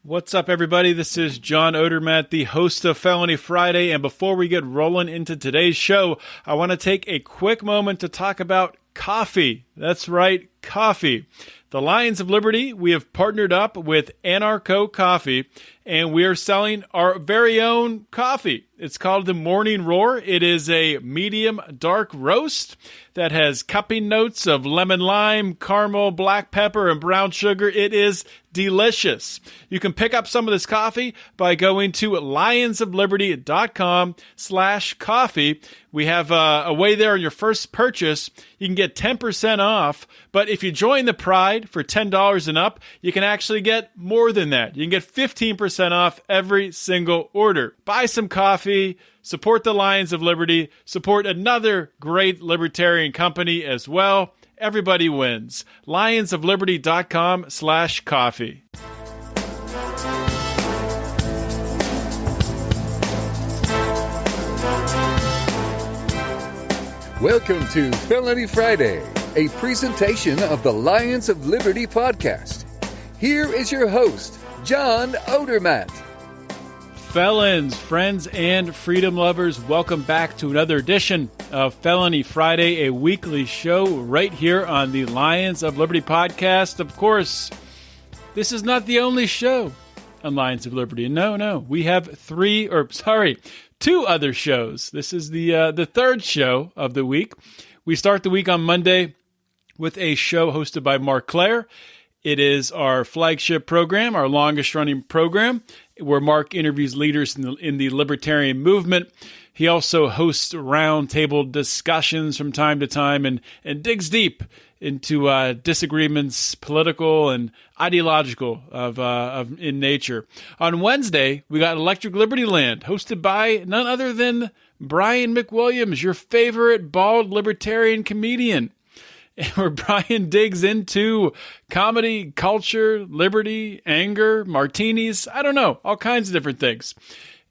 What's up, everybody? This is John Odermatt, the host of Felony Friday. And before we get rolling into today's show, I want to take a quick moment to talk about coffee. That's right, coffee. The Lions of Liberty, we have partnered up with Anarcho Coffee, and we are selling our very own coffee. It's called the Morning Roar. It is a medium dark roast that has cupping notes of lemon lime, caramel, black pepper, and brown sugar. It is delicious. You can pick up some of this coffee by going to lionsofliberty.com/coffee. We have a way there on your first purchase. You can get 10% off, but if you join the Pride for $10 and up, you can actually get more than that. You can get 15% off every single order. Buy some coffee, support the Lions of Liberty, support another great libertarian company as well. Everybody wins. lionsofliberty.com/coffee. Welcome to Felony Friday, a presentation of the Lions of Liberty podcast. Here is your host, John Odermatt. Felons, friends, and freedom lovers, welcome back to another edition of Felony Friday, a weekly show right here on the Lions of Liberty podcast. Of course, this is not the only show on Lions of Liberty. No, we have two other shows. This is the third show of the week. We start the week on Monday with a show hosted by Mark Claire. It is our flagship program, our longest-running program, where Mark interviews leaders in the libertarian movement. He also hosts roundtable discussions from time to time and digs deep into disagreements, political and ideological of in nature. On Wednesday, we got Electric Liberty Land, hosted by none other than Brian McWilliams, your favorite bald libertarian comedian, where Brian digs into comedy, culture, liberty, anger, martinis, I don't know, all kinds of different things.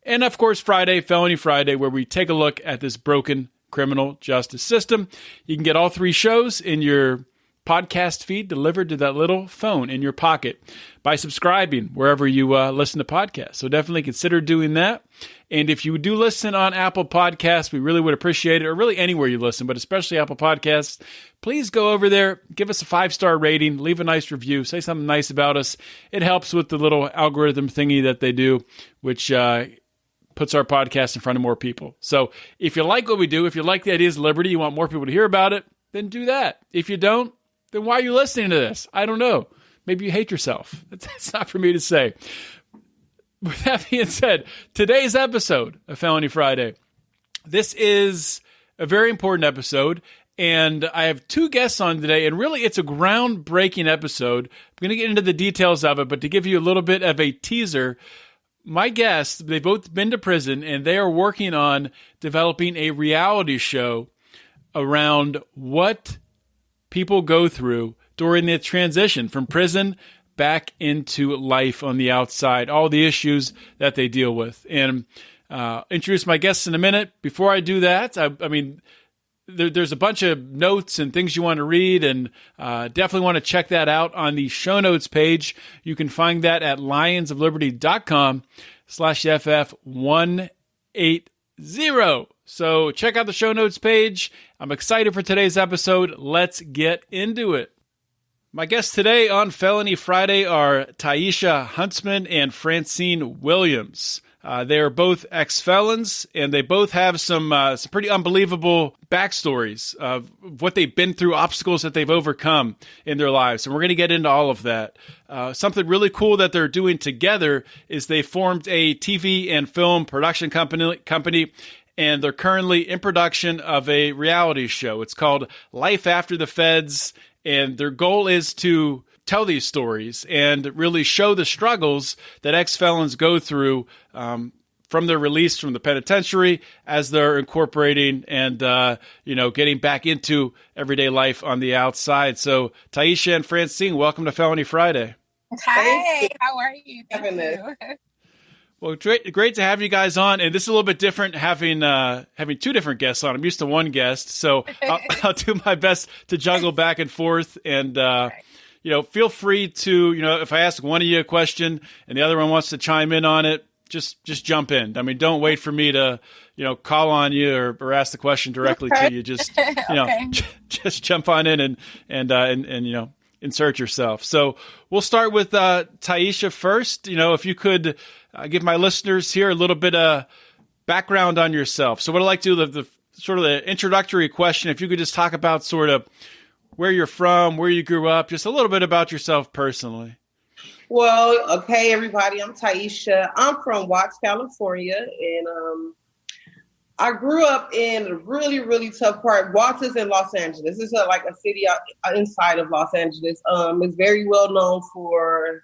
And of course, Friday, Felony Friday, where we take a look at this broken criminal justice system. You can get all three shows in your podcast feed delivered to that little phone in your pocket by subscribing wherever you listen to podcasts. So definitely consider doing that. And if you do listen on Apple Podcasts, we really would appreciate it, or really anywhere you listen, but especially Apple Podcasts. Please go over there, give us a 5-star rating, leave a nice review, say something nice about us. It helps with the little algorithm thingy that they do, which puts our podcast in front of more people. So if you like what we do, if you like the ideas of liberty, you want more people to hear about it, then do that. If you don't, then why are you listening to this? I don't know. Maybe you hate yourself. That's not for me to say. With that being said, today's episode of Felony Friday, this is a very important episode, and I have two guests on today, and really it's a groundbreaking episode. I'm going to get into the details of it, but to give you a little bit of a teaser, my guests, they've both been to prison, and they are working on developing a reality show around what people go through during the transition from prison back into life on the outside, all the issues that they deal with. And introduce my guests in a minute. Before I do that, there's a bunch of notes and things you want to read, and definitely want to check that out on the show notes page. You can find that at lionsofliberty.com/FF180. So check out the show notes page. I'm excited for today's episode. Let's get into it. My guests today on Felony Friday are Tieshae Huntsman and Francine Williams. They are both ex-felons, and they both have some pretty unbelievable backstories of what they've been through, obstacles that they've overcome in their lives. And we're going to get into all of that. Something really cool that they're doing together is they formed a TV and film production company, and they're currently in production of a reality show. It's called Lyfe After the Feds, and their goal is to tell these stories and really show the struggles that ex-felons go through from their release from the penitentiary as they're incorporating and getting back into everyday life on the outside. So Tieshae and Francine, welcome to Felony Friday. Hi, how are you? Thank you. Well, great to have you guys on, and this is a little bit different having two different guests on. I'm used to one guest, so I'll do my best to juggle back and forth and feel free to, if I ask one of you a question and the other one wants to chime in on it, just jump in. I mean, don't wait for me to, call on you or ask the question directly to you. Just, Okay. just jump on in and insert yourself. So we'll start with Tieshae first. If you could give my listeners here a little bit of background on yourself. So what I'd like to do, the sort of the introductory question, if you could just talk about sort of where you're from, where you grew up, just a little bit about yourself personally. Well, okay, everybody, I'm Tieshae. I'm from Watts, California, and I grew up in a really, really tough part. Watts is in Los Angeles. It's like a city inside of Los Angeles. It's very well known for,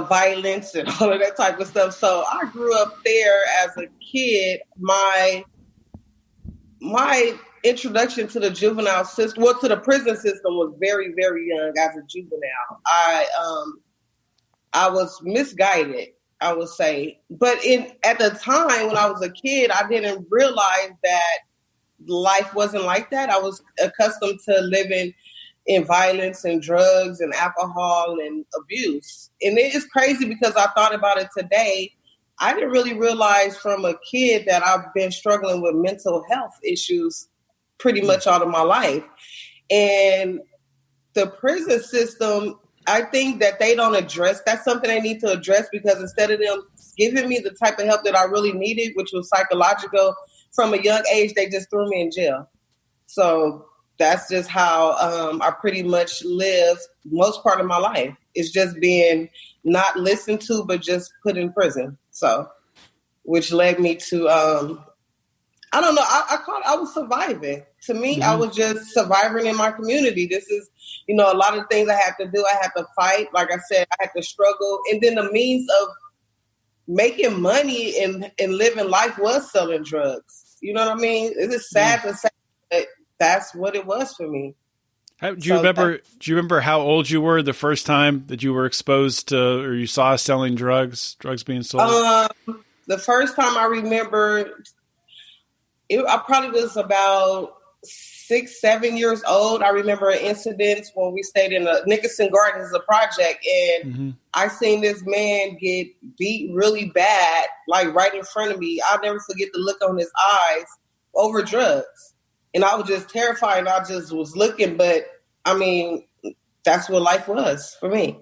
violence and all of that type of stuff. So I grew up there as a kid. My introduction to the juvenile system, to the prison system, was very, very young as a juvenile. I was misguided, I would say. But at the time when I was a kid, I didn't realize that life wasn't like that. I was accustomed to living in violence and drugs and alcohol and abuse. And it is crazy because I thought about it today. I didn't really realize from a kid that I've been struggling with mental health issues pretty much all of my life. And the prison system, I think that they don't address, that's something they need to address, because instead of them giving me the type of help that I really needed, which was psychological, from a young age, they just threw me in jail. So that's just how I pretty much lived most part of my life. It's just being not listened to, but just put in prison. So, which led me to, I don't know, I was surviving. To me, I was just surviving in my community. This is, a lot of things I had to do. I had to fight. Like I said, I had to struggle. And then the means of making money and living life was selling drugs. You know what I mean? It is sad to say, but that's what it was for me. Do you remember how old you were the first time that you were exposed to, or you saw selling drugs being sold? The first time I remember, I probably was about 6, 7 years old. I remember an incident when we stayed in Nickerson Gardens, a project, and I seen this man get beat really bad, like right in front of me. I'll never forget the look on his eyes over drugs. And I was just terrified, and I just was looking. But, I mean, that's what life was for me.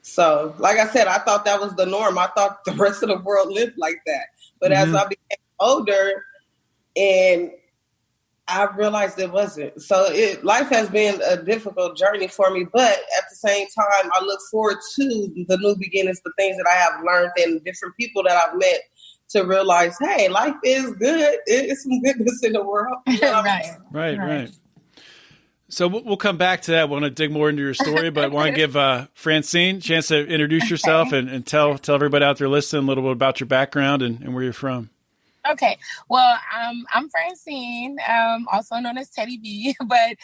So, like I said, I thought that was the norm. I thought the rest of the world lived like that. But as I became older, and I realized it wasn't. So life has been a difficult journey for me. But at the same time, I look forward to the new beginnings, the things that I have learned, and different people that I've met, to realize, hey, life is good. It's some goodness in the world. Right. So we'll come back to that. I want to dig more into your story, but I want to give Francine a chance to introduce yourself and tell everybody out there listening a little bit about your background and where you're from. Okay. Well, I'm Francine, also known as Teddy B. But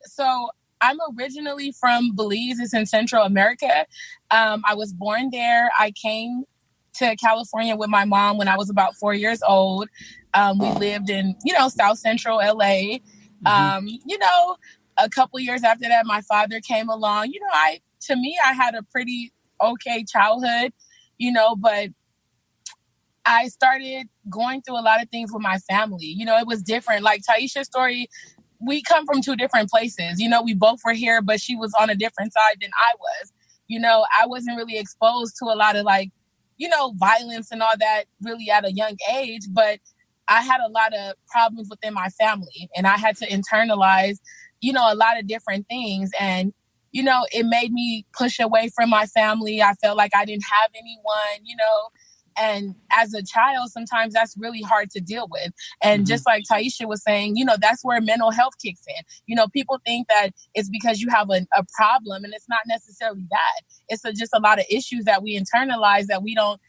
so I'm originally from Belize. It's in Central America. I was born there. I came to California with my mom when I was about 4 years old. We lived in, South Central LA. A couple years after that, my father came along. I had a pretty okay childhood, but I started going through a lot of things with my family. It was different. Like Tieshae's story, we come from two different places. We both were here, but she was on a different side than I was. I wasn't really exposed to a lot of violence and all that really at a young age, but I had a lot of problems within my family, and I had to internalize, a lot of different things. And, it made me push away from my family. I felt like I didn't have anyone, and as a child, sometimes that's really hard to deal with. And just like Tieshae was saying, that's where mental health kicks in. People think that it's because you have a problem, and it's not necessarily that. It's just a lot of issues that we internalize that we don't,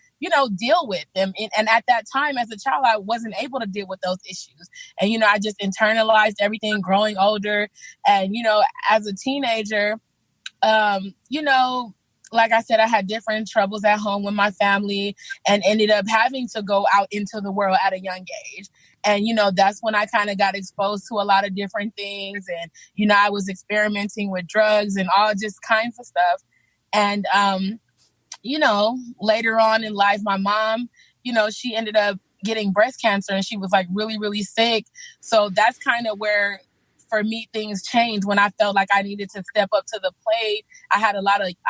deal with them. And at that time, as a child, I wasn't able to deal with those issues. And, I just internalized everything growing older. And, as a teenager, like I said, I had different troubles at home with my family and ended up having to go out into the world at a young age. And, that's when I kind of got exposed to a lot of different things. And, I was experimenting with drugs and all just kinds of stuff. And, later on in life, my mom, she ended up getting breast cancer and she was like really, really sick. So that's kind of where, for me, things changed when I felt like I needed to step up to the plate. I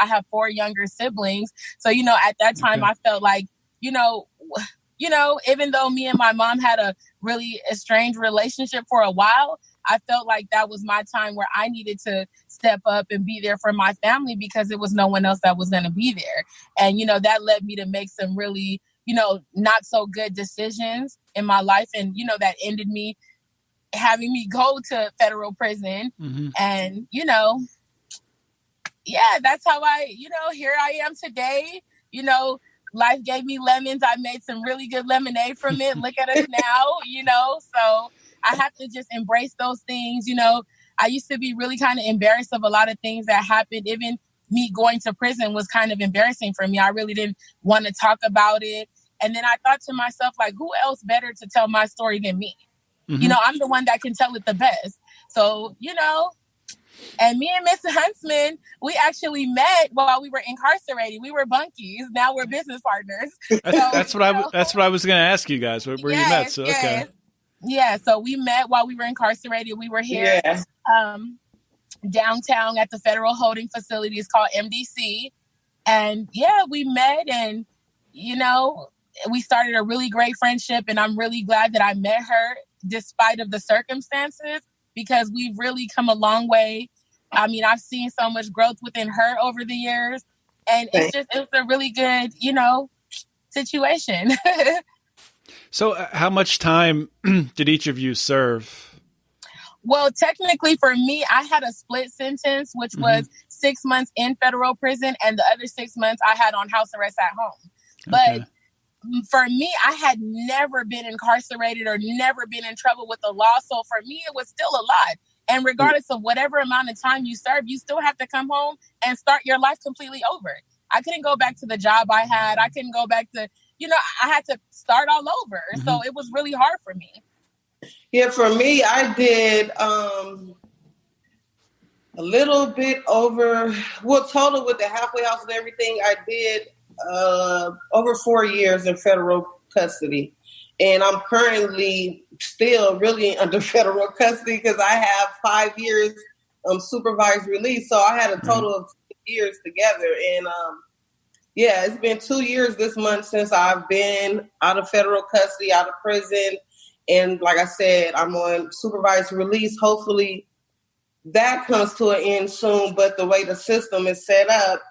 have 4 younger siblings. So, at that time, I felt like, even though me and my mom had a really estranged relationship for a while, I felt like that was my time where I needed to step up and be there for my family because there was no one else that was going to be there. And, that led me to make some really, not so good decisions in my life. And, that ended me having me go to federal prison. Mm-hmm. And, that's how here I am today. Life gave me lemons. I made some really good lemonade from it. Look at us now, so I have to just embrace those things. I used to be really kind of embarrassed of a lot of things that happened. Even me going to prison was kind of embarrassing for me. I really didn't want to talk about it. And then I thought to myself, like, who else better to tell my story than me? Mm-hmm. I'm the one that can tell it the best. So, and me and Mr. Huntsman, we actually met while we were incarcerated. We were bunkies. Now we're business partners. That's what I was going to ask you guys. Where you met? So okay. Yeah. So we met while we were incarcerated. We were here downtown at the federal holding facility. It's called MDC. And we met and, we started a really great friendship. And I'm really glad that I met her despite of the circumstances, because we've really come a long way. I mean, I've seen so much growth within her over the years, and it's a really good, situation. So how much time did each of you serve? Well, technically for me, I had a split sentence, which was 6 months in federal prison and the other 6 months I had on house arrest at home. But for me, I had never been incarcerated or never been in trouble with the law. So for me, it was still a lot. And regardless of whatever amount of time you serve, you still have to come home and start your life completely over. I couldn't go back to the job I had. I couldn't go back to, I had to start all over. Mm-hmm. So it was really hard for me. Yeah, for me, I did a little bit over, total with the halfway house and everything, I did over 4 years in federal custody. And I'm currently still really under federal custody because I have 5 years supervised release. So I had a total of 2 years together. And it's been 2 years this month since I've been out of federal custody, out of prison. And like I said, I'm on supervised release. Hopefully that comes to an end soon. But the way the system is set up,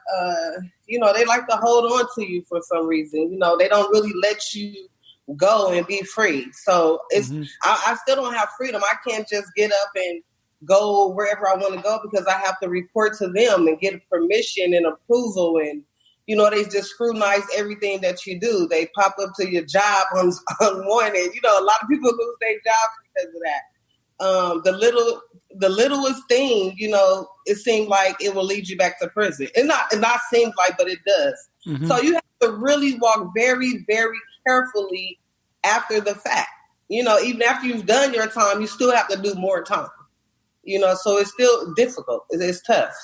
they like to hold on to you for some reason. They don't really let you go and be free. So it's I still don't have freedom. I can't just get up and go wherever I want to go because I have to report to them and get permission and approval. And, they just scrutinize everything that you do. They pop up to your job unwanted. A lot of people lose their jobs because of that. The littlest thing, it seemed like it will lead you back to prison. It not seems like, but it does. Mm-hmm. So you have to really walk very, very carefully after the fact. Even after you've done your time, you still have to do more time. So it's still difficult. It's tough.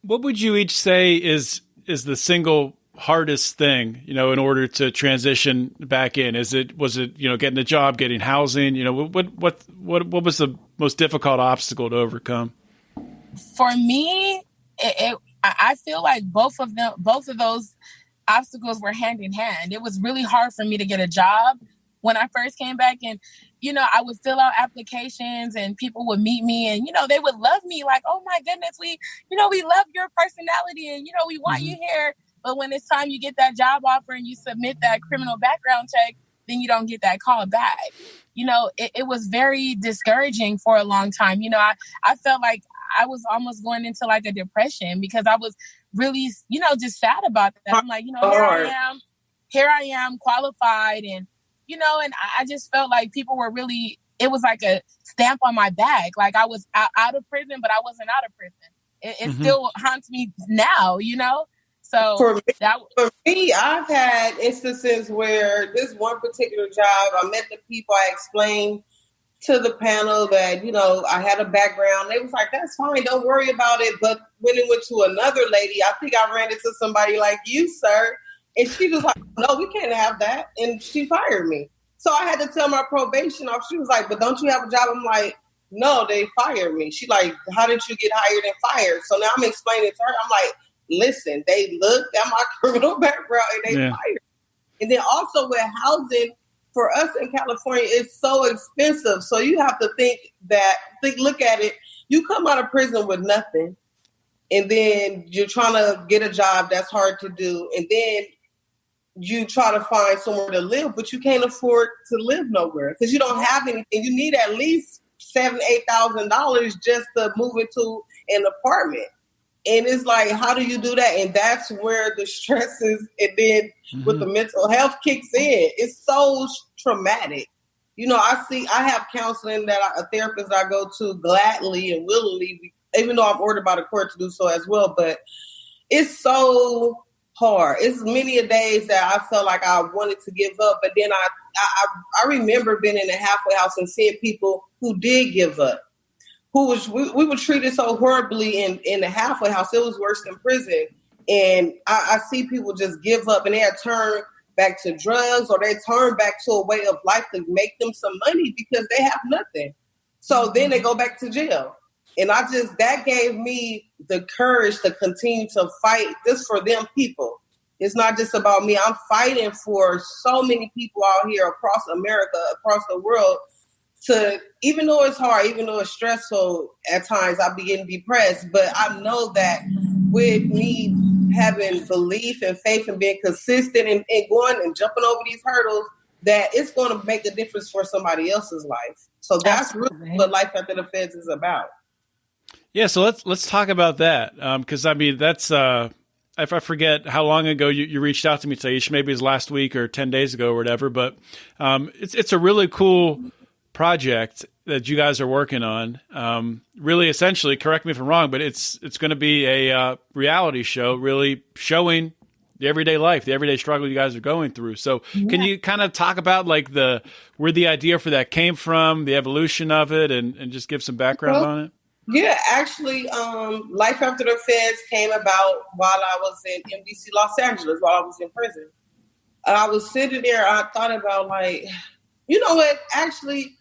What would you each say is the single hardest thing, in order to transition back in? Was it, getting a job, getting housing? What was the most difficult obstacle to overcome? For me, I feel like both of those obstacles were hand in hand. It was really hard for me to get a job when I first came back, and I would fill out applications and people would meet me and they would love me, like, oh my goodness, we love your personality and we want you here. But when it's time you get that job offer and you submit that criminal background check, then you don't get that call back. It was very discouraging for a long time. I felt like I was almost going into like a depression because I was really, just sad about that. I'm like, here I am qualified and, and I just felt like people were really, it was like a stamp on my back. Like I was out of prison, but I wasn't out of prison. it still haunts me now, you know? So for me, I've had instances where this one particular job, I met the people, I explained to the panel that, you know, I had a background. They was like, that's fine, don't worry about it. But when it went to another lady, I think I ran into somebody like you, sir. And she was like, no, we can't have that. And she fired me. So I had to tell my probation officer. She was like, but don't you have a job? I'm like, no, they fired me. She like, how did you get hired and fired? So now I'm explaining to her. I'm like, listen, they looked at my criminal background and they fired. And then also with housing, for us in California, it's so expensive. So you have to look at it. You come out of prison with nothing, and then you're trying to get a job that's hard to do. And then you try to find somewhere to live, but you can't afford to live nowhere because you don't have anything. You need at least $7,000-8,000 just to move into an apartment. And it's like, how do you do that? And that's where the stress is. And then with the mental health kicks in, it's so traumatic. You know, I have counseling a therapist I go to gladly and willingly, even though I'm ordered by the court to do so as well. But it's so hard. It's many a days that I felt like I wanted to give up. But then I remember being in a halfway house and seeing people who did give up. We were treated so horribly in the halfway house. It was worse than prison. And I see people just give up and they turn back to drugs or they turn back to a way of life to make them some money because they have nothing. So then they go back to jail. And that gave me the courage to continue to fight just for them people. It's not just about me. I'm fighting for so many people out here across America, across the world, even though it's hard, even though it's stressful at times, I be getting depressed. But I know that with me having belief and faith and being consistent and going and jumping over these hurdles, that it's going to make a difference for somebody else's life. So that's really what Lyfe After the Feds is about. Yeah, so let's talk about that because I mean that's if I forget how long ago you reached out to me, Tieshae, maybe it was last week or 10 days ago or whatever. But it's a really cool project that you guys are working on. Really, essentially, correct me if I'm wrong, but it's going to be a reality show, really showing the everyday life, the everyday struggle you guys are going through. So, can you kind of talk about like where the idea for that came from, the evolution of it, and just give some background on it? Yeah, actually, Lyfe After the Feds came about while I was in MDC, Los Angeles, while I was in prison. I was sitting there, I thought about like, you know what, actually,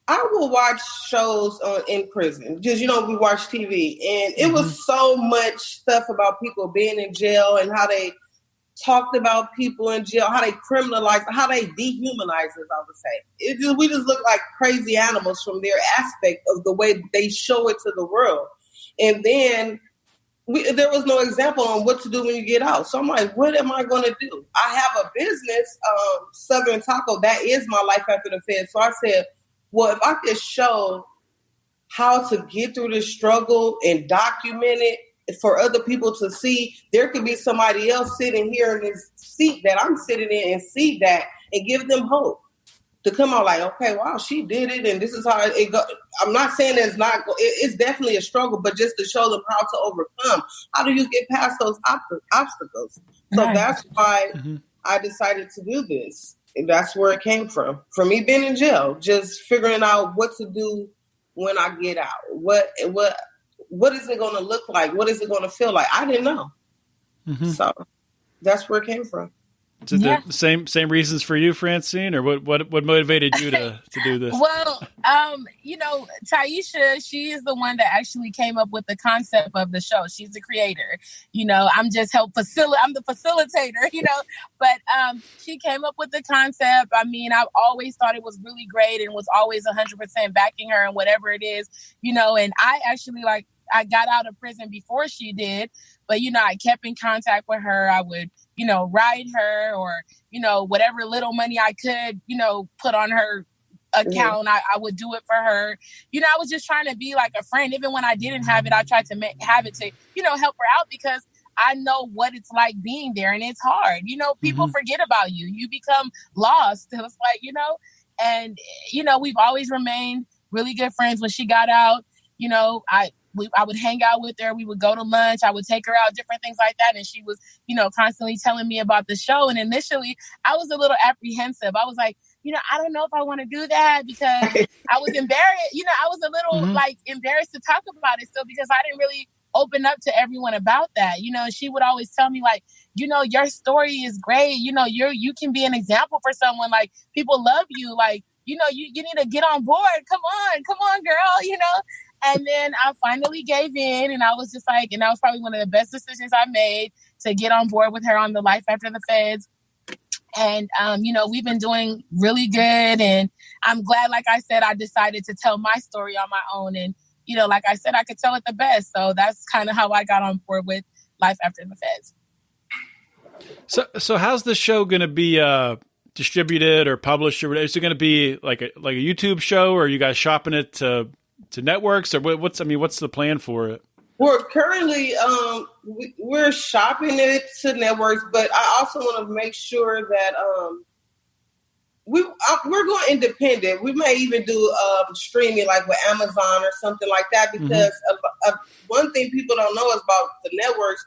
I will watch shows in prison, just, you know, we watch TV. And it was so much stuff about people being in jail and how they talked about people in jail, how they criminalized, how they dehumanized us, I would say. We just look like crazy animals from their aspect of the way they show it to the world. And then there was no example on what to do when you get out. So I'm like, what am I going to do? I have a business, Southern Taco, that is my Lyfe After the Feds. So I said, well, if I could show how to get through this struggle and document it for other people to see, there could be somebody else sitting here in this seat that I'm sitting in and see that and give them hope to come out like, okay, wow, she did it. And this is how it goes. I'm not saying it's definitely a struggle, but just to show them how to overcome. How do you get past those obstacles? So that's why I decided to do this. And that's where it came from me being in jail, just figuring out what to do when I get out. What is it going to look like? What is it going to feel like? I didn't know. So that's where it came from. Is it the same reasons for you, Francine, or what motivated you to do this? Well, you know, Tieshae, she is the one that actually came up with the concept of the show. She's the creator. You know, I'm just I'm the facilitator, you know, but she came up with the concept. I mean, I've always thought it was really great and was always 100% backing her and whatever it is, you know, and I actually I got out of prison before she did, but, you know, I kept in contact with her. I would, you know, ride her or, you know, whatever little money I could, you know, put on her account, I would do it for her. You know, I was just trying to be like a friend. Even when I didn't have it, I tried to have it to, you know, help her out because I know what it's like being there and it's hard. You know, people forget about you. You become lost. It's like, you know, and, you know, we've always remained really good friends. When she got out, you know, I would hang out with her. We would go to lunch. I would take her out, different things like that. And she was, constantly telling me about the show. And initially, I was a little apprehensive. I was like, I don't know if I want to do that because I was embarrassed. I was a little embarrassed to talk about it still because I didn't really open up to everyone about that. She would always tell me like, your story is great. You can be an example for someone. Like, people love you. Like, you need to get on board. Come on, girl, And then I finally gave in, and I was just like, and that was probably one of the best decisions I made to get on board with her on the Lyfe After the Feds. And, we've been doing really good. And I'm glad, like I said, I decided to tell my story on my own. And, like I said, I could tell it the best. So that's kind of how I got on board with Lyfe After the Feds. So how's the show going to be distributed or published? Or is it going to be like a YouTube show, or are you guys shopping it to networks, or what's the plan for it? We're currently we're shopping it to networks, but I also want to make sure that we're going independent. We may even do streaming like with Amazon or something like that, because one thing people don't know is about the networks.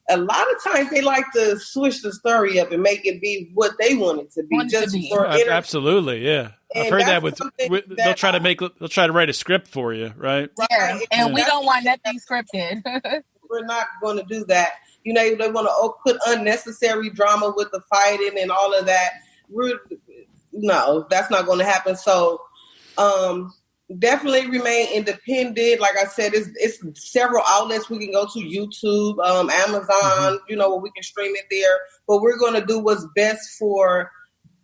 A lot of times they like to switch the story up and make it be what they want it to be. Absolutely, yeah. I've heard that they'll try to write a script for you, right? Yeah, and we don't want nothing scripted. We're not going to do that. They want to put unnecessary drama with the fighting and all of that. No, that's not going to happen. So, definitely remain independent. Like I said, it's several outlets we can go to: YouTube, Amazon, where we can stream it there. But we're going to do what's best for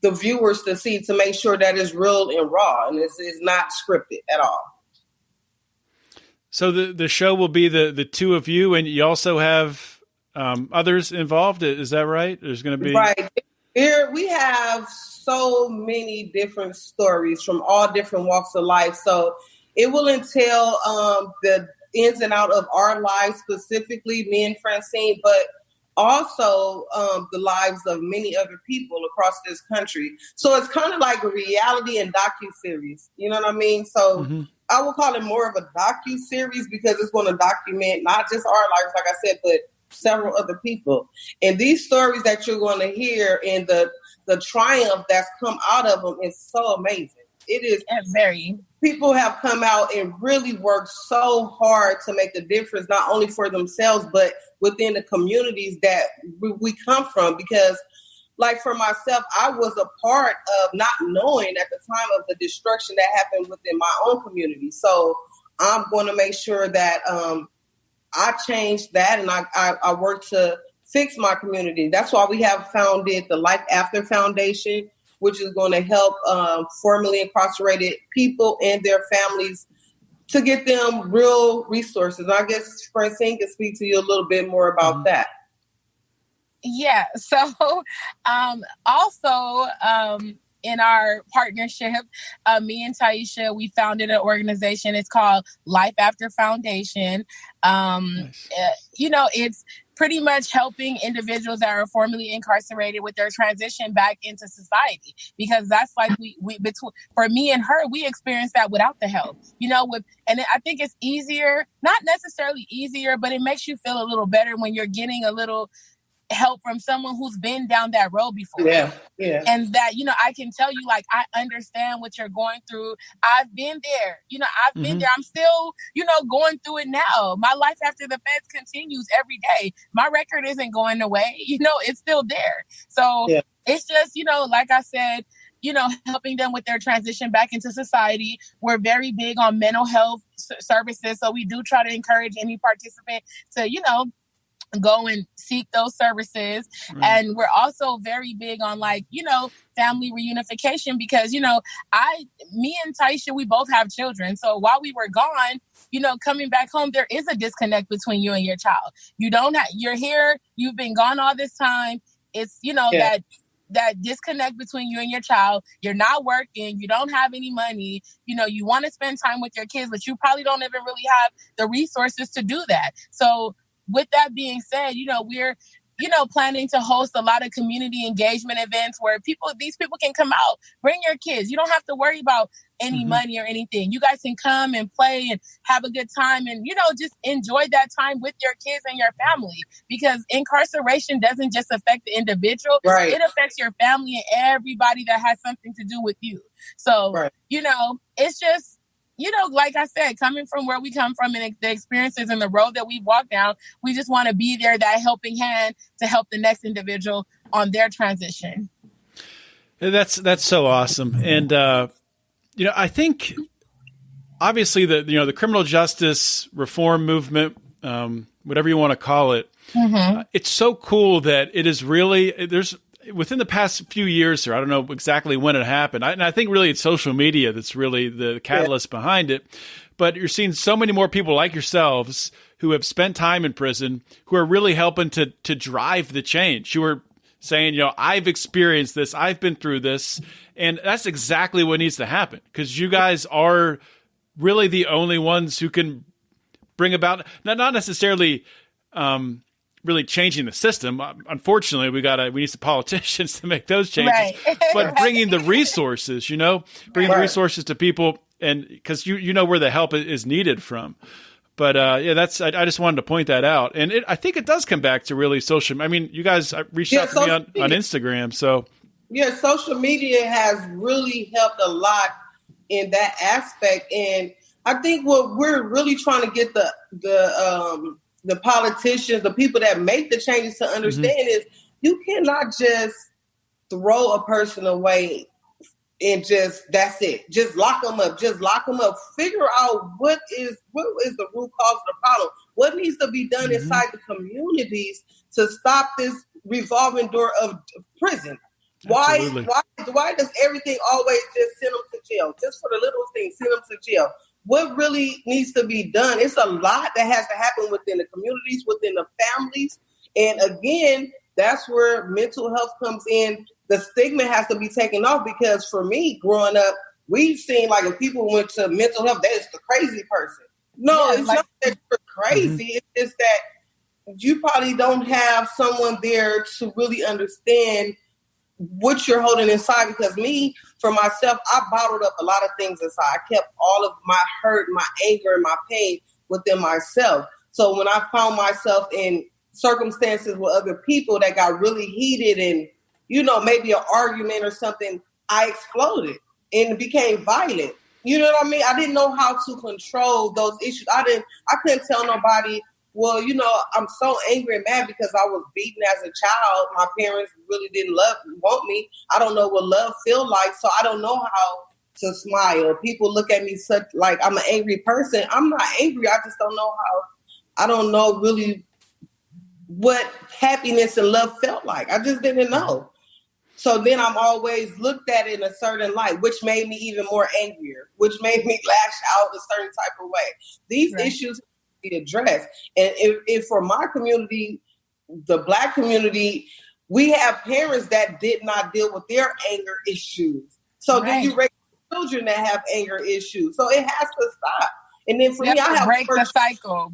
the viewers to see, to make sure that it's real and raw and it's not scripted at all. So the show will be the two of you, and you also have others involved. Is that right? There's going to be right here. We have so many different stories from all different walks of life. So it will entail the ins and out of our lives, specifically me and Francine, but also the lives of many other people across this country. So it's kind of like a reality and docu-series. You know what I mean? So I will call it more of a docu-series because it's going to document not just our lives, like I said, but several other people. And these stories that you're going to hear and the triumph that's come out of them is so amazing. It is very. People have come out and really worked so hard to make a difference, not only for themselves, but within the communities that we come from. Because, like for myself, I was a part of not knowing at the time of the destruction that happened within my own community. So I'm going to make sure that I change that, and I work to fix my community. That's why we have founded the Lyfe After Foundation, which is going to help formerly incarcerated people and their families to get them real resources. I guess Francine can speak to you a little bit more about that. Yeah. So also in our partnership, me and Tieshae, we founded an organization. It's called Lyfe After Foundation. Nice. It's pretty much helping individuals that are formerly incarcerated with their transition back into society, because that's like we between, for me and her, we experienced that without the help, and I think it's easier, not necessarily easier, but it makes you feel a little better when you're getting a little help from someone who's been down that road before. Yeah. And that, I can tell you, like, I understand what you're going through. I've been there. I've been there. I'm still, going through it now. My life after the feds continues every day. My record isn't going away. It's still there. So it's just, like I said, helping them with their transition back into society. We're very big on mental health services. So we do try to encourage any participant to, go and seek those services. And we're also very big on family reunification, because, me and Tieshae, we both have children. So while we were gone, coming back home, there is a disconnect between you and your child. You're here, you've been gone all this time. It's, that disconnect between you and your child. You're not working. You don't have any money. You want to spend time with your kids, but you probably don't even really have the resources to do that. So with that being said, we're planning to host a lot of community engagement events where these people can come out, bring your kids. You don't have to worry about any money or anything. You guys can come and play and have a good time and, just enjoy that time with your kids and your family, because incarceration doesn't just affect the individual. Right. It affects your family and everybody that has something to do with you. So, it's just, like I said, coming from where we come from and the experiences and the road that we've walked down, we just want to be there, that helping hand to help the next individual on their transition. That's so awesome. And, I think obviously the criminal justice reform movement, whatever you want to call it, it's so cool that it is really, there's within the past few years here, I don't know exactly when it happened. And I think really it's social media that's really the catalyst behind it. But you're seeing so many more people like yourselves who have spent time in prison, who are really helping to drive the change, who are saying, I've experienced this, I've been through this. And that's exactly what needs to happen, because you guys are really the only ones who can bring about, not necessarily really changing the system. Unfortunately, we need some politicians to make those changes, but bringing the resources, bringing the resources to people, and because you know where the help is needed from. But I just wanted to point that out, and I think it does come back to really social. I mean, you guys reached out to me on Instagram, so social media has really helped a lot in that aspect, and I think what we're really trying to get the politicians, the people that make the changes to understand is you cannot just throw a person away and that's it. Just lock them up. Figure out what is the root cause of the problem. What needs to be done inside the communities to stop this revolving door of prison? Why does everything always just send them to jail? Just for the little things, send them to jail. What really needs to be done? It's a lot that has to happen within the communities, within the families. And again, that's where mental health comes in. The stigma has to be taken off, because for me, growing up, we've seen like if people went to mental health, that is the crazy person. No, it's not that you're crazy. It's just that you probably don't have someone there to really understand what you're holding inside. Because me, for myself, I bottled up a lot of things inside. I kept all of my hurt, my anger, and my pain within myself. So when I found myself in circumstances with other people that got really heated and, maybe an argument or something, I exploded and became violent. You know what I mean? I didn't know how to control those issues. I couldn't tell nobody, well, I'm so angry and mad because I was beaten as a child. My parents really didn't want me. I don't know what love feels like, so I don't know how to smile. People look at me such like I'm an angry person. I'm not angry. I just don't know how. I don't know really what happiness and love felt like. I just didn't know. So then I'm always looked at in a certain light, which made me even more angrier, which made me lash out a certain type of way. These issues be addressed. And if for my community, the Black community, we have parents that did not deal with their anger issues. So then you raise children that have anger issues. So it has to stop. And then for me, I have break the cycle.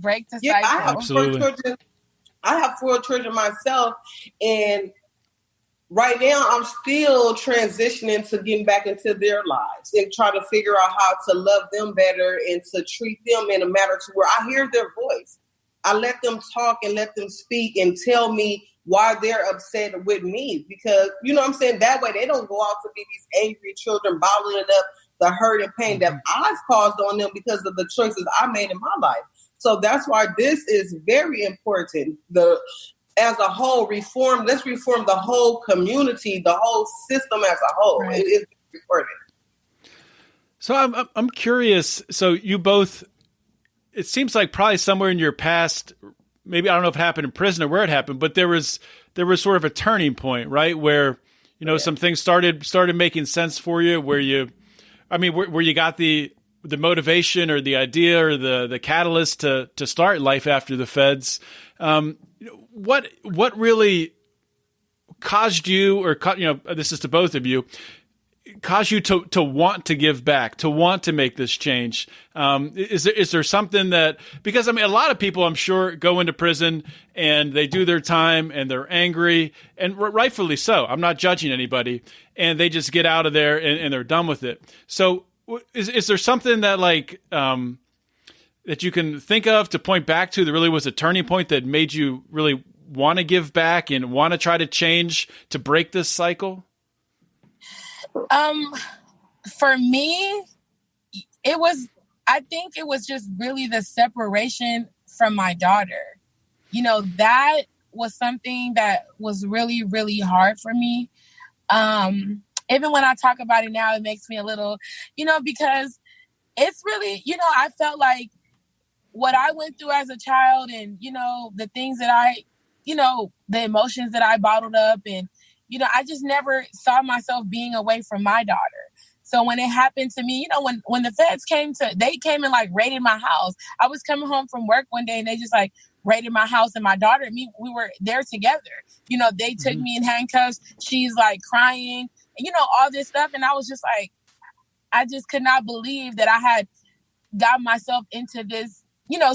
I have 4 children myself, and right now I'm still transitioning to getting back into their lives and trying to figure out how to love them better and to treat them in a manner to where I hear their voice. I let them talk and let them speak and tell me why they're upset with me, because, I'm saying, that way they don't go out to be these angry children bottling up the hurt and pain that I've caused on them because of the choices I made in my life. So that's why this is very important. As a whole, let's reform the whole community, the whole system as a whole. Right. It is important. So I'm curious. So you both, it seems like probably somewhere in your past, maybe I don't know if it happened in prison or where it happened, but there was sort of a turning point, right? Where, some things started making sense for you, where you got the motivation or the idea or the catalyst to start Lyfe After the Feds. What really caused you, or this is to both of you, cause you to want to give back, to want to make this change? Is there something that, because I mean, a lot of people I'm sure go into prison and they do their time and they're angry, and rightfully so. I'm not judging anybody, and they just get out of there and they're done with it. So is there something that like, that you can think of to point back to that really was a turning point that made you really want to give back and want to try to change to break this cycle? For me, I think it was just really the separation from my daughter. You know, that was something that was really, really hard for me. Even when I talk about it now, it makes me a little, because it's really, I felt like what I went through as a child and, the things that the emotions that I bottled up and, I just never saw myself being away from my daughter. So when it happened to me, when the feds they came and like raided my house. I was coming home from work one day and they just like raided my house, and my daughter and me, we were there together. They took me in handcuffs. She's like crying, and, all this stuff. And I was just like, I just could not believe that I had got myself into this,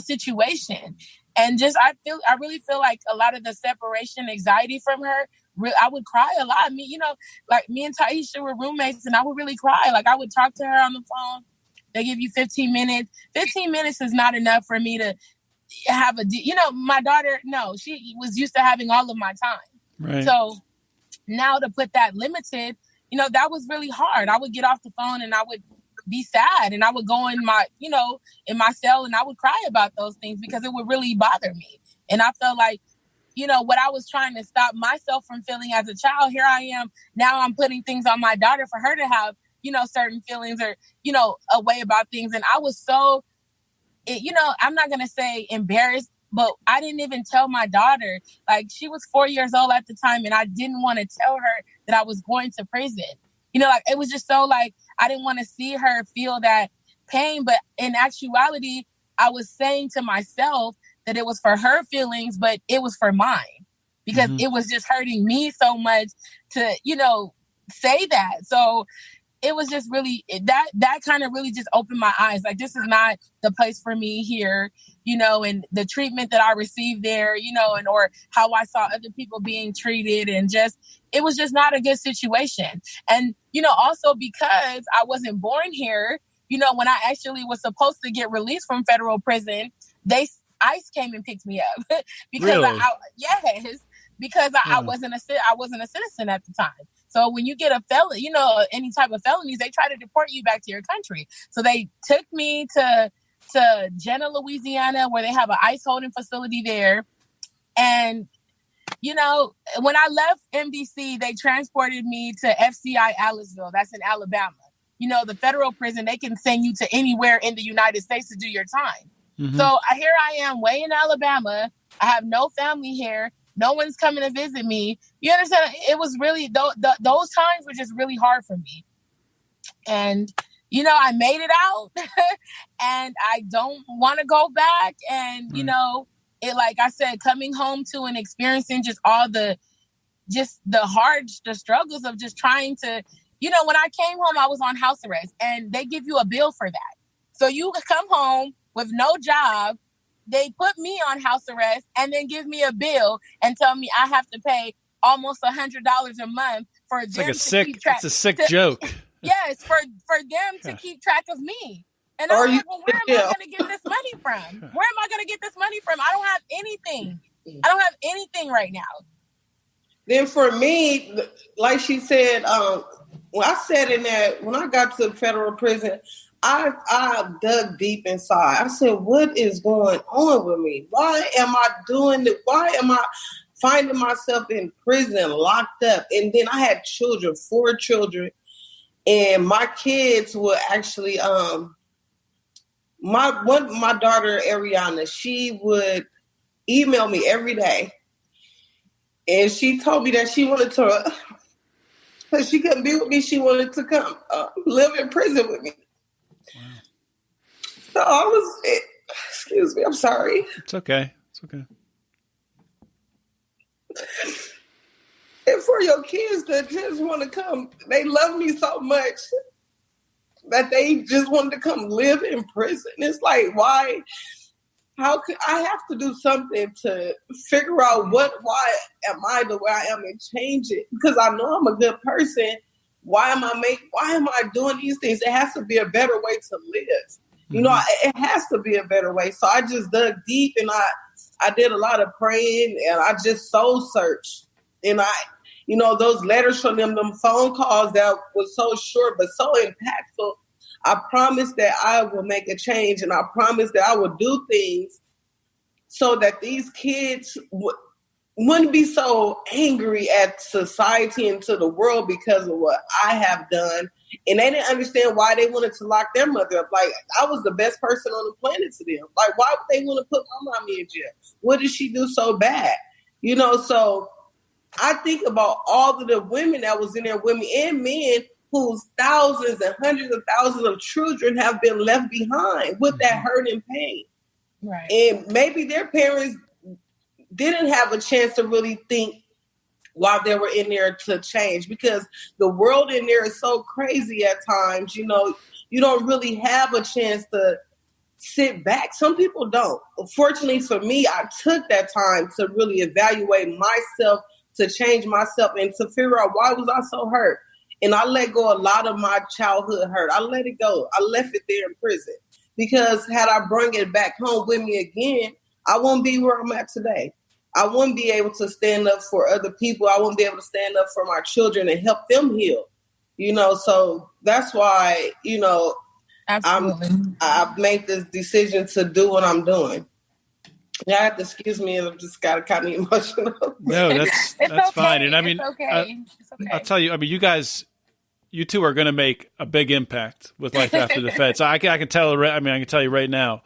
situation. And just, I really feel like a lot of the separation anxiety from her, I would cry a lot. Like me and Tieshae were roommates, and I would really cry. Like I would talk to her on the phone. They give you 15 minutes. 15 minutes is not enough for me to have my daughter, no, she was used to having all of my time. Right. So now to put that limited, that was really hard. I would get off the phone and I would be sad, and I would go in my, in my cell, and I would cry about those things because it would really bother me. And I felt like, what I was trying to stop myself from feeling as a child, here I am. Now I'm putting things on my daughter for her to have, certain feelings or, a way about things. And I was so, I'm not going to say embarrassed, but I didn't even tell my daughter. Like, she was 4 years old at the time, and I didn't want to tell her that I was going to prison. Like, it was just so, like, I didn't want to see her feel that pain. But in actuality, I was saying to myself that it was for her feelings, but it was for mine, because it was just hurting me so much to, say that. So it was just really, that kind of really just opened my eyes. Like, this is not the place for me here, and the treatment that I received there, and or how I saw other people being treated, and just, it was just not a good situation. And, also because I wasn't born here, when I actually was supposed to get released from federal prison, ICE came and picked me up because really? I wasn't a citizen at the time. So when you get a felony, any type of felonies, they try to deport you back to your country. So they took me to Jenna, Louisiana, where they have an ICE holding facility there. And, when I left MDC, they transported me to FCI Aliceville. That's in Alabama. The federal prison, they can send you to anywhere in the United States to do your time. Mm-hmm. So here I am way in Alabama. I have no family here. No one's coming to visit me. You understand? It was really, those times were just really hard for me. And, I made it out and I don't want to go back. And, it, like I said, coming home to and experiencing just all the struggles of just trying to, when I came home, I was on house arrest, and they give you a bill for that. So you come home with no job, they put me on house arrest and then give me a bill and tell me I have to pay almost $100 a month for them to keep track. It's a sick joke. Yes, for them to keep track of me. And I'm like, well, where am I going to get this money from? Where am I going to get this money from? I don't have anything. I don't have anything right now. Then for me, like she said, when I said in that, when I got to federal prison, I dug deep inside. I said, what is going on with me? Why am I doing it? Why am I finding myself in prison, locked up? And then I had children, 4 children, and my kids were actually, my daughter, Ariana, she would email me every day. And she told me that she wanted to, that she couldn't be with me. She wanted to come live in prison with me. Wow. So I was, excuse me, I'm sorry. It's okay. It's okay. And for for your kids to just want to come. They love me so much that they just wanted to come live in prison. It's like, why? How could I have to do something to figure out why am I the way I am and change it? Because I know I'm a good person. Why am I doing these things? It has to be a better way to live. Mm-hmm. You know, it has to be a better way. So I just dug deep and I did a lot of praying and I just soul searched. And those letters from them phone calls that was so short but so impactful. I promised that I will make a change, and I promised that I would do things so that these kids wouldn't be so angry at society and to the world because of what I have done. And they didn't understand why they wanted to lock their mother up. Like, I was the best person on the planet to them. Like, why would they want to put my mommy in jail? What did she do so bad? So I think about all of the women that was in there, women and men, whose thousands and hundreds of thousands of children have been left behind with that hurt and pain. Right. And maybe their parents didn't have a chance to really think while they were in there to change, because the world in there is so crazy at times. You don't really have a chance to sit back. Some people don't. Fortunately for me, I took that time to really evaluate myself, to change myself, and to figure out why was I so hurt. And I let go a lot of my childhood hurt. I let it go. I left it there in prison. Because had I brought it back home with me again, I wouldn't be where I'm at today. I wouldn't be able to stand up for other people. I wouldn't be able to stand up for my children and help them heal. So that's why, I've made this decision to do what I'm doing. You have to excuse me, and I've just got kind of emotional. No, that's okay. fine. And I mean, it's okay. I'll tell you, I mean, you two are going to make a big impact with Lyfe After the Feds. So I can tell. I can tell you right now,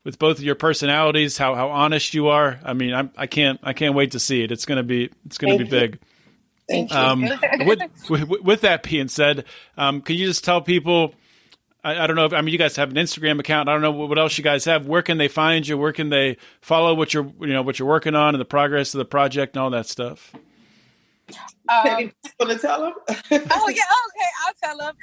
with both of your personalities, how honest you are. I mean, I can't wait to see it. It's going to be big. Thank you. With that being said, can you just tell people? I don't know if, you guys have an Instagram account. I don't know what else you guys have. Where can they find you? Where can they follow what you're working on and the progress of the project and all that stuff? You want to tell them? Oh, yeah. Okay. I'll tell them.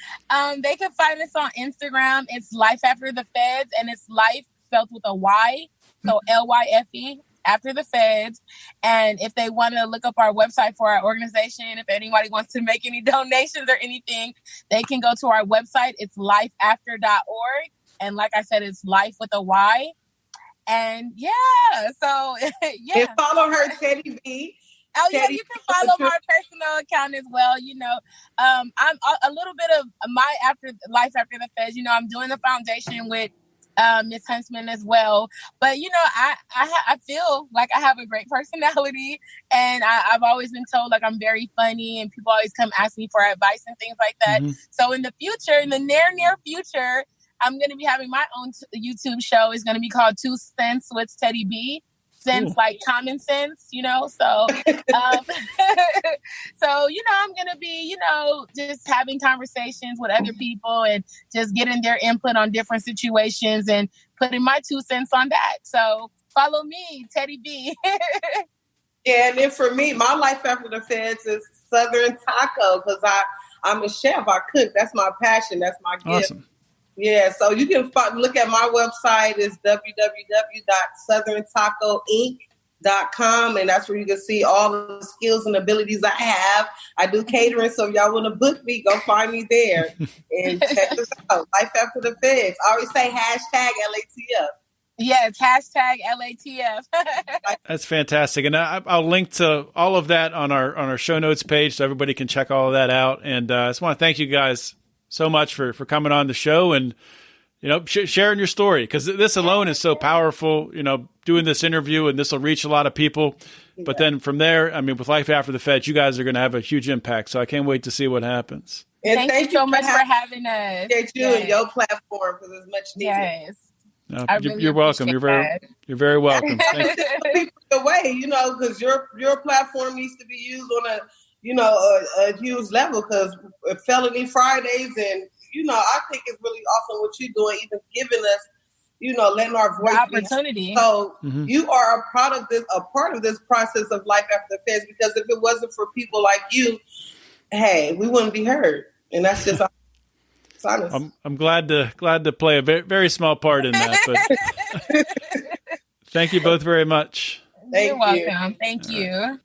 They can find us on Instagram. It's Lyfe After the Feds, and it's Lyfe spelled with a Y. So Lyfe After the Feds. And if they want to look up our website for our organization, if anybody wants to make any donations or anything, they can go to our website. It's lifeafter.org. And like I said, it's Lyfe with a Y. And so yeah. And follow her, Teddy B. Oh, yeah, you can follow my personal account as well. I'm a little bit of my Lyfe After the Feds. I'm doing the foundation with Miss Huntsman as well. But, I feel like I have a great personality, and I've always been told like I'm very funny, and people always come ask me for advice and things like that. Mm-hmm. So in the future, in the near future, I'm going to be having my own YouTube show. It's going to be called 2 Cents with Teddy B. Sense, like common sense, so so I'm gonna be just having conversations with other people and just getting their input on different situations and putting my 2 cents on that. So follow me, Teddy B. Yeah, and then for me, my Lyfe After the Feds is Southern Taco, because I'm a chef. I cook. That's my passion. That's my gift. Awesome. Yeah, so you can look at my website. It's www.southerntacoinc.com, and that's where you can see all the skills and abilities I have. I do catering, so if y'all want to book me, go find me there. And check this out, Lyfe After the Feds. I always say #LATF. Yeah, it's #LATF. That's fantastic. And I'll link to all of that on our show notes page so everybody can check all of that out. And I just want to thank you guys so much for coming on the show and, sharing your story, because this alone is so powerful, doing this interview, and this will reach a lot of people. Yeah. But then from there, with Lyfe After the Feds, you guys are going to have a huge impact. So I can't wait to see what happens. And thank you so much for having us. Thank you and your platform, because it's much needed. Yes. No, you're welcome. You're very welcome. Thank you. The way, because your platform needs to be used on a huge level, because Felony Fridays, and I think it's really awesome what you're doing, even giving us letting our voice the opportunity. So you are a part of this process of Lyfe After the Feds, because if it wasn't for people like you, hey, we wouldn't be heard. And that's just honest. I'm glad to play a very, very small part in that. But thank you both very much. You're welcome. Thank you.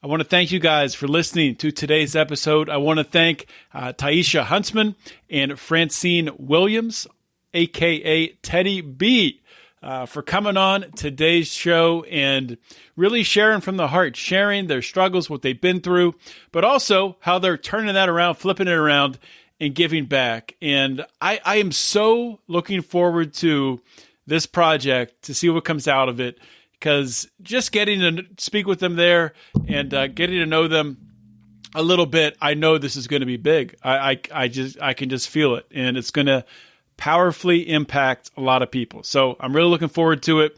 I want to thank you guys for listening to today's episode. I want to thank Tieshae Huntsman and Francine Williams, a.k.a. Teddy B, for coming on today's show and really sharing from the heart, sharing their struggles, what they've been through, but also how they're turning that around, flipping it around, and giving back. And I am so looking forward to this project to see what comes out of it, because just getting to speak with them there and getting to know them a little bit, I know this is going to be big. I can just feel it, and it's going to powerfully impact a lot of people. So I'm really looking forward to it.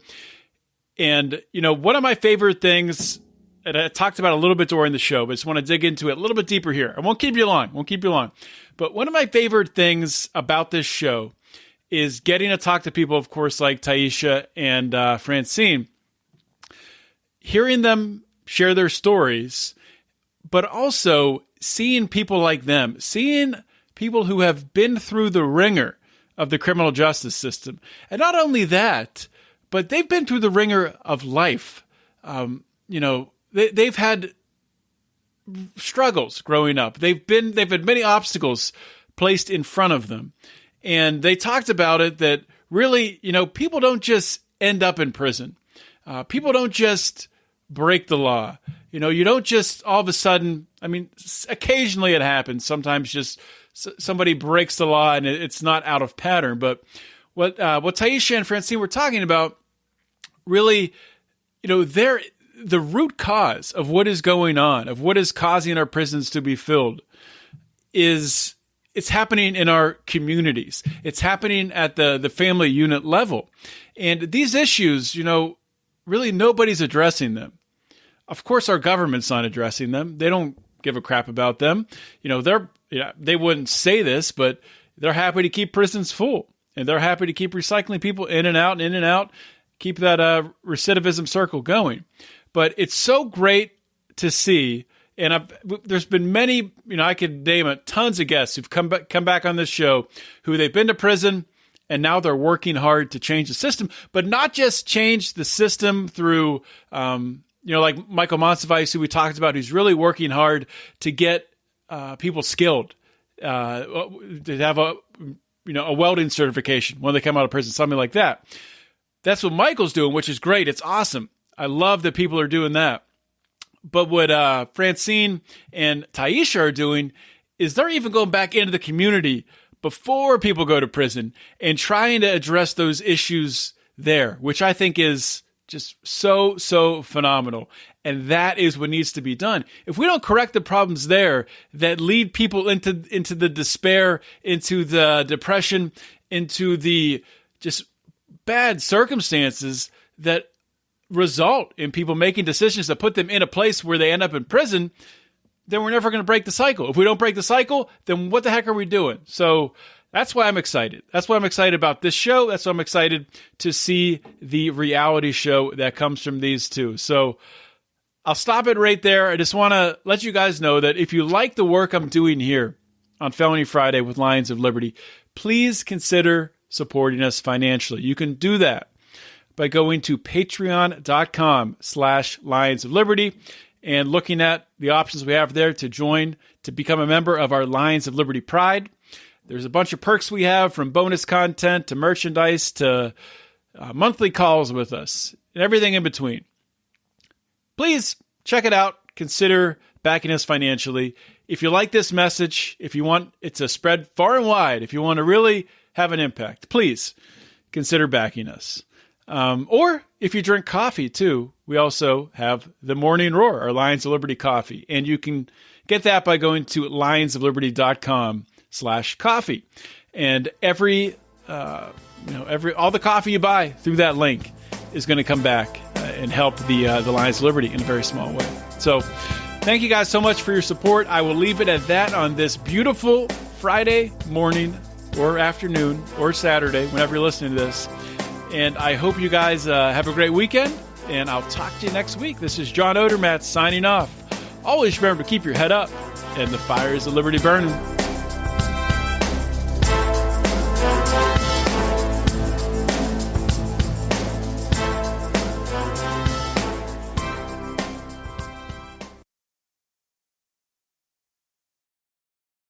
And, one of my favorite things, and I talked about a little bit during the show, but I just want to dig into it a little bit deeper here. I won't keep you long. But one of my favorite things about this show is getting to talk to people, of course, like Tieshae and Francine, hearing them share their stories, but also seeing people like them, seeing people who have been through the ringer of the criminal justice system. And not only that, but they've been through the ringer of life. They've had struggles growing up. They've had many obstacles placed in front of them. And they talked about it that really, people don't just end up in prison. People don't just break the law. You don't just all of a sudden, occasionally it happens. Sometimes just somebody breaks the law and it's not out of pattern. But what Tieshae and Francine were talking about, really, the root cause of what is going on, of what is causing our prisons to be filled, it's happening in our communities. It's happening at the family unit level. And these issues, really nobody's addressing them. Of course, our government's not addressing them. They don't give a crap about them. They wouldn't say this, but they're happy to keep prisons full. And they're happy to keep recycling people in and out, keep that recidivism circle going. But it's so great to see. And there's been many, I could name tons of guests who've come back on this show who they've been to prison and now they're working hard to change the system, but not just change the system through, like Michael Monsivice, who we talked about, who's really working hard to get people skilled, to have a welding certification when they come out of prison, something like that. That's what Michael's doing, which is great. It's awesome. I love that people are doing that. But what Francine and Tieshae are doing is they're even going back into the community before people go to prison and trying to address those issues there, which I think is just so, so phenomenal. And that is what needs to be done. If we don't correct the problems there that lead people into the despair, into the depression, into the just bad circumstances that result in people making decisions that put them in a place where they end up in prison, then we're never going to break the cycle. If we don't break the cycle, then what the heck are we doing? So that's why I'm excited. That's why I'm excited about this show. That's why I'm excited to see the reality show that comes from these two. So I'll stop it right there. I just want to let you guys know that if you like the work I'm doing here on Felony Friday with Lions of Liberty, please consider supporting us financially. You can do that by going to patreon.com/Lions of Liberty and looking at the options we have there to join, to become a member of our Lions of Liberty Pride. There's a bunch of perks we have, from bonus content to merchandise to monthly calls with us and everything in between. Please check it out. Consider backing us financially. If you like this message, if you want it to spread far and wide, if you want to really have an impact, please consider backing us. Or if you drink coffee too, we also have the Morning Roar, our Lions of Liberty coffee. And you can get that by going to lionsofliberty.com/coffee. And all the coffee you buy through that link is going to come back and help the Lions of Liberty in a very small way. So thank you guys so much for your support. I will leave it at that on this beautiful Friday morning. or afternoon or Saturday, whenever you're listening to this. And I hope you guys have a great weekend, and I'll talk to you next week. This is John Odermatt signing off. Always remember to keep your head up and the fires of liberty burning.